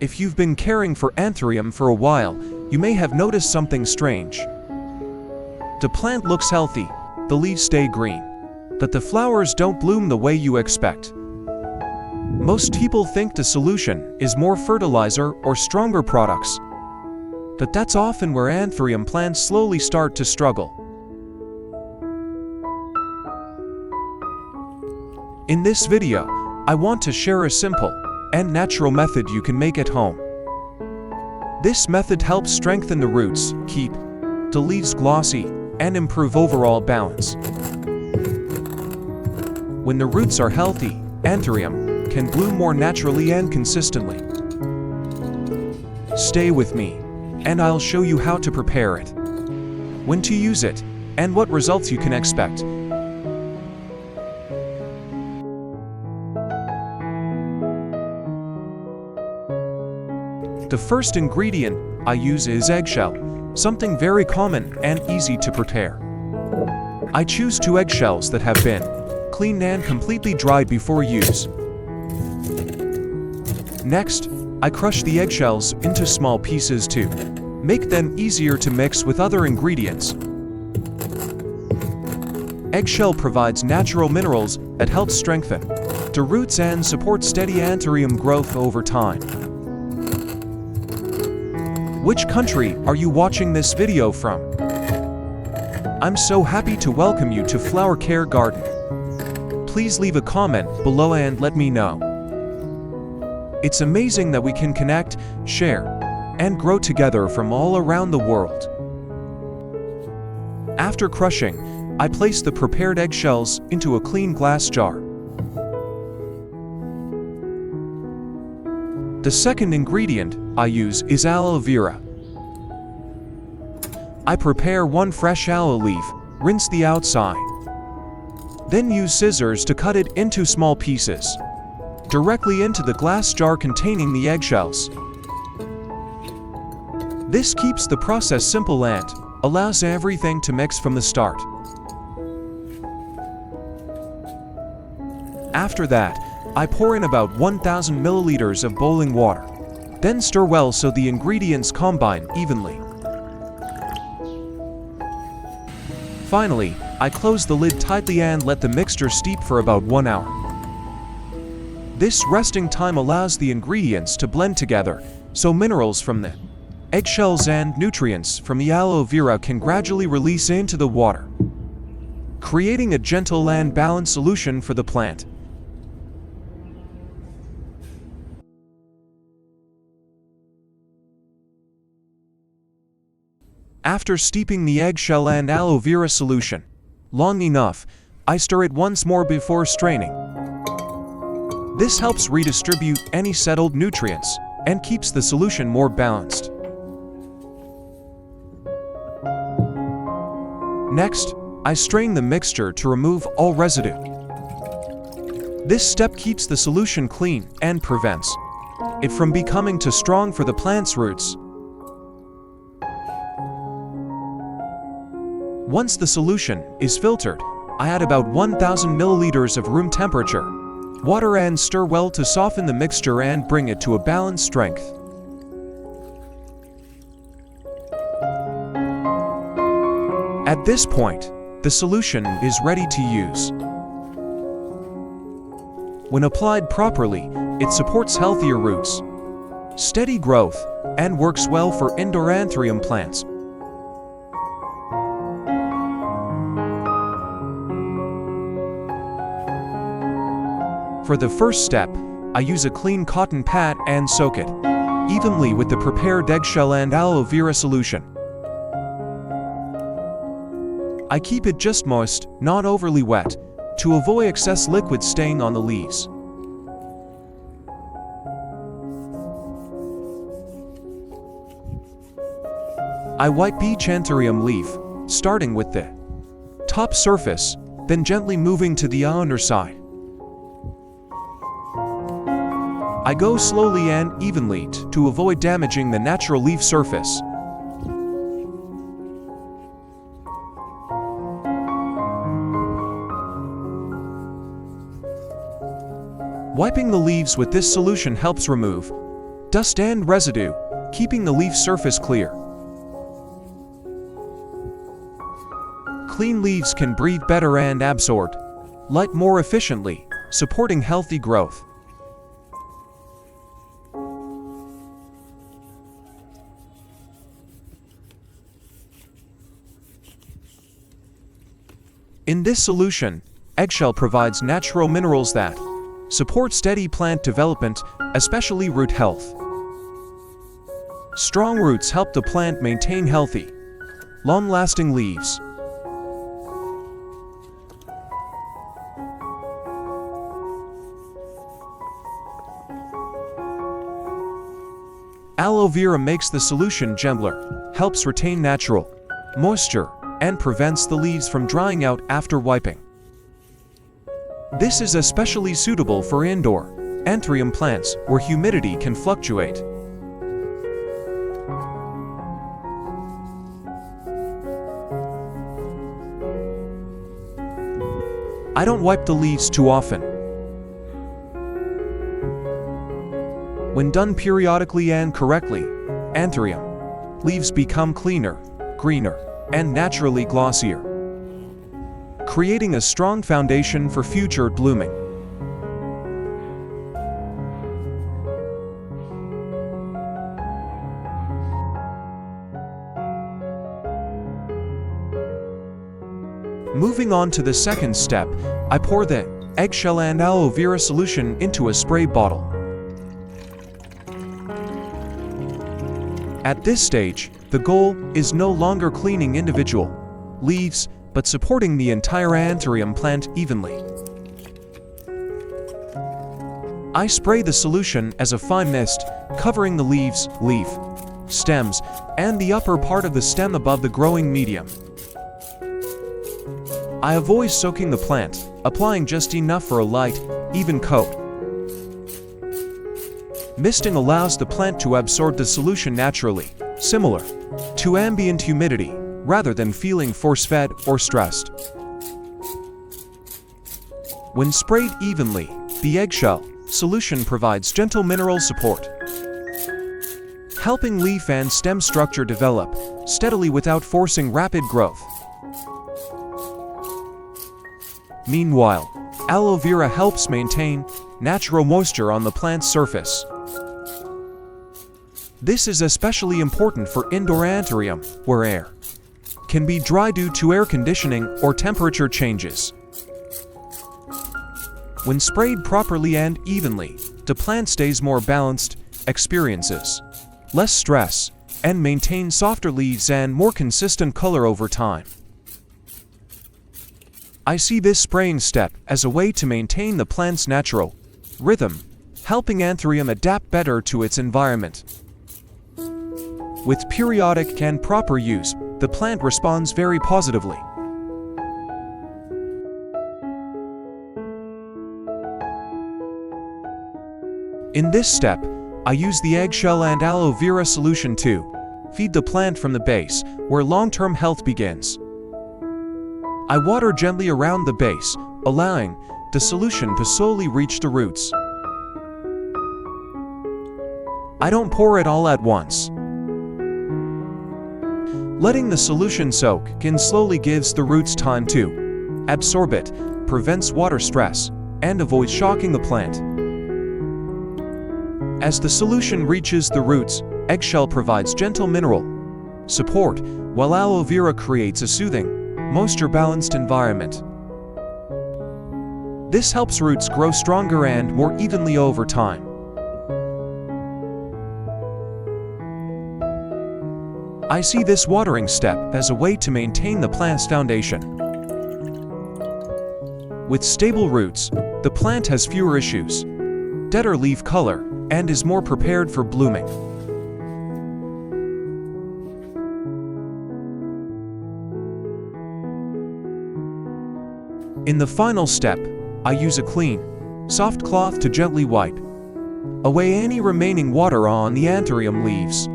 If you've been caring for Anthurium for a while, you may have noticed something strange. The plant looks healthy, the leaves stay green, but the flowers don't bloom the way you expect. Most people think the solution is more fertilizer or stronger products, but that's often where Anthurium plants slowly start to struggle. In this video, I want to share a simple and natural method you can make at home. This method helps strengthen the roots, keep the leaves glossy, and improve overall balance. When the roots are healthy, Anthurium can bloom more naturally and consistently. Stay with me, and I'll show you how to prepare it, when to use it, and what results you can expect. The first ingredient I use is eggshell, something very common and easy to prepare. I choose 2 eggshells that have been cleaned and completely dried before use. Next, I crush the eggshells into small pieces to make them easier to mix with other ingredients. Eggshell provides natural minerals that help strengthen the roots and support steady Anthurium growth over time. Which country are you watching this video from? I'm so happy to welcome you to Flower Care Garden. Please leave a comment below and let me know. It's amazing that we can connect, share, and grow together from all around the world. After crushing, I place the prepared eggshells into a clean glass jar. The second ingredient I use is aloe vera. I prepare 1 fresh aloe leaf, rinse the outside. Then use scissors to cut it into small pieces, directly into the glass jar containing the eggshells. This keeps the process simple and allows everything to mix from the start. After that, I pour in about 1,000 milliliters of boiling water. Then stir well so the ingredients combine evenly. Finally, I close the lid tightly and let the mixture steep for about 1 hour. This resting time allows the ingredients to blend together, so minerals from the eggshells and nutrients from the aloe vera can gradually release into the water, creating a gentle and balanced solution for the plant. After steeping the eggshell and aloe vera solution long enough, I stir it once more before straining. This helps redistribute any settled nutrients and keeps the solution more balanced. Next, I strain the mixture to remove all residue. This step keeps the solution clean and prevents it from becoming too strong for the plant's roots. Once the solution is filtered, I add about 1,000 milliliters of room temperature water and stir well to soften the mixture and bring it to a balanced strength. At this point, the solution is ready to use. When applied properly, it supports healthier roots, steady growth, and works well for indoor Anthurium plants. For the first step, I use a clean cotton pad and soak it evenly with the prepared eggshell and aloe vera solution. I keep it just moist, not overly wet, to avoid excess liquid staying on the leaves. I wipe each Anthurium leaf, starting with the top surface, then gently moving to the underside. I go slowly and evenly to avoid damaging the natural leaf surface. Wiping the leaves with this solution helps remove dust and residue, keeping the leaf surface clear. Clean leaves can breathe better and absorb light more efficiently, supporting healthy growth. In this solution, eggshell provides natural minerals that support steady plant development, especially root health. Strong roots help the plant maintain healthy, long-lasting leaves. Aloe vera makes the solution gentler, helps retain natural moisture, and prevents the leaves from drying out after wiping. This is especially suitable for indoor Anthurium plants where humidity can fluctuate. I don't wipe the leaves too often. When done periodically and correctly, Anthurium leaves become cleaner, greener, and naturally glossier, creating a strong foundation for future blooming. Moving on to the second step, I pour the eggshell and aloe vera solution into a spray bottle. At this stage, the goal is no longer cleaning individual leaves, but supporting the entire Anthurium plant evenly. I spray the solution as a fine mist, covering the leaves, leaf, stems, and the upper part of the stem above the growing medium. I avoid soaking the plant, applying just enough for a light, even coat. Misting allows the plant to absorb the solution naturally, similar to ambient humidity, rather than feeling force-fed or stressed. When sprayed evenly, the eggshell solution provides gentle mineral support, helping leaf and stem structure develop steadily without forcing rapid growth. Meanwhile, aloe vera helps maintain natural moisture on the plant's surface. This is especially important for indoor Anthurium, where air can be dry due to air conditioning or temperature changes. When sprayed properly and evenly, the plant stays more balanced, experiences less stress, and maintains softer leaves and more consistent color over time. I see this spraying step as a way to maintain the plant's natural rhythm, helping Anthurium adapt better to its environment. With periodic and proper use, the plant responds very positively. In this step, I use the eggshell and aloe vera solution to feed the plant from the base, where long-term health begins. I water gently around the base, allowing the solution to slowly reach the roots. I don't pour it all at once. Letting the solution soak in slowly gives the roots time to absorb it, prevents water stress, and avoids shocking the plant. As the solution reaches the roots, eggshell provides gentle mineral support, while aloe vera creates a soothing, moisture-balanced environment. This helps roots grow stronger and more evenly over time. I see this watering step as a way to maintain the plant's foundation. With stable roots, the plant has fewer issues, deader leaf color, and is more prepared for blooming. In the final step, I use a clean, soft cloth to gently wipe away any remaining water on the Anthurium leaves.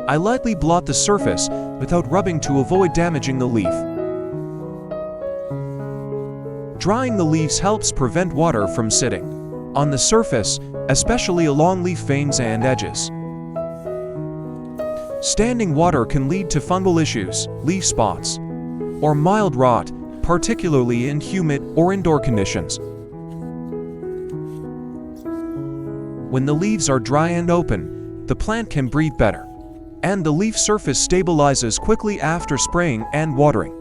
I lightly blot the surface without rubbing to avoid damaging the leaf. Drying the leaves helps prevent water from sitting on the surface, especially along leaf veins and edges. Standing water can lead to fungal issues, leaf spots, or mild rot, particularly in humid or indoor conditions. When the leaves are dry and open, the plant can breathe better, and the leaf surface stabilizes quickly after spraying and watering.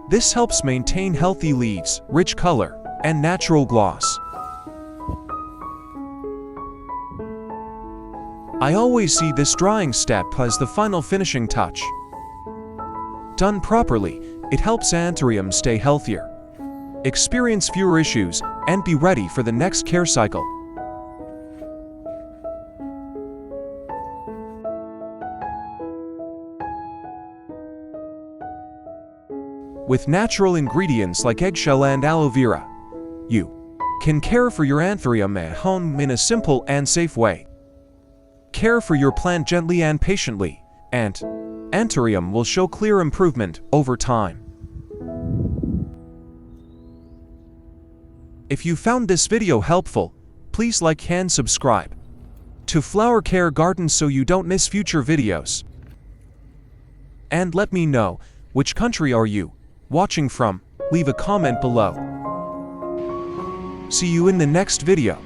This helps maintain healthy leaves, rich color, and natural gloss. I always see this drying step as the final finishing touch. Done properly, it helps Anthuriums stay healthier, experience fewer issues, and be ready for the next care cycle. With natural ingredients like eggshell and aloe vera, you can care for your Anthurium at home in a simple and safe way. Care for your plant gently and patiently, and Anthurium will show clear improvement over time. If you found this video helpful, please like and subscribe to Flower Care Garden so you don't miss future videos. And let me know, which country are you watching from? Leave a comment below. See you in the next video.